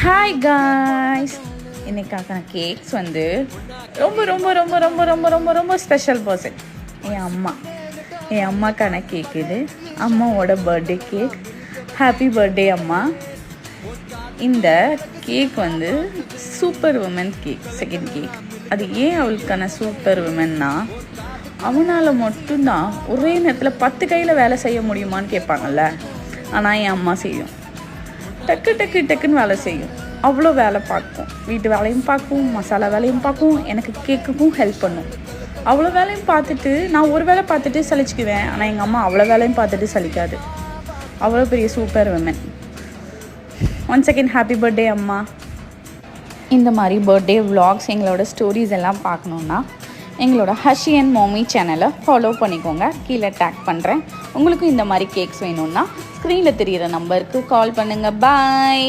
Hi guys, இன்னைக்கான cakes வந்து ரொம்ப ரொம்ப ரொம்ப ரொம்ப ரொம்ப ரொம்ப ரொம்ப ஸ்பெஷல் பர்சன் என் அம்மாக்கான கேக். இது அம்மாவோட பர்த்டே கேக். ஹாப்பி பர்த்டே அம்மா. இந்த கேக் வந்து super woman cake, second cake. அது ஏன் அவளுக்கான சூப்பர் உமன்னா, அவனால் மட்டும்தான் ஒரே நேரத்தில் 10 கையில் வேலை செய்ய முடியுமான்னு கேட்பாங்கல்ல. ஆனால் என் அம்மா செய்யும். டக்கு டக்கு டக்குன்னு வேலை செய்யும். அவ்வளோ வேலை பார்க்கும். வீட்டு வேலையும் பார்க்கும், மசாலா வேலையும் பார்க்கும், எனக்கு கேக்குக்கும் ஹெல்ப் பண்ணும். அவ்வளோ வேலையும் பார்த்துட்டு நான் ஒரு வேலை பார்த்துட்டு சலிச்சுக்குவேன். ஆனால் எங்கள் அம்மா அவ்வளோ வேலையும் பார்த்துட்டு சலிக்காது. அவ்வளோ பெரிய super women. One second happy birthday அம்மா. இந்த மாதிரி பர்த்டே விலாக்ஸ், எங்களோட ஸ்டோரிஸ் எல்லாம் பார்க்கணுன்னா எங்களோட ஹஷி அண்ட் மம்மி சேனலை ஃபாலோ பண்ணிக்கோங்க. கீழே டேக் பண்ணுறேன். உங்களுக்கும் இந்த மாதிரி கேக்ஸ் வேணும்னா ஸ்க்ரீனில் தெரிகிற நம்பருக்கு கால் பண்ணுங்கள். பாய்.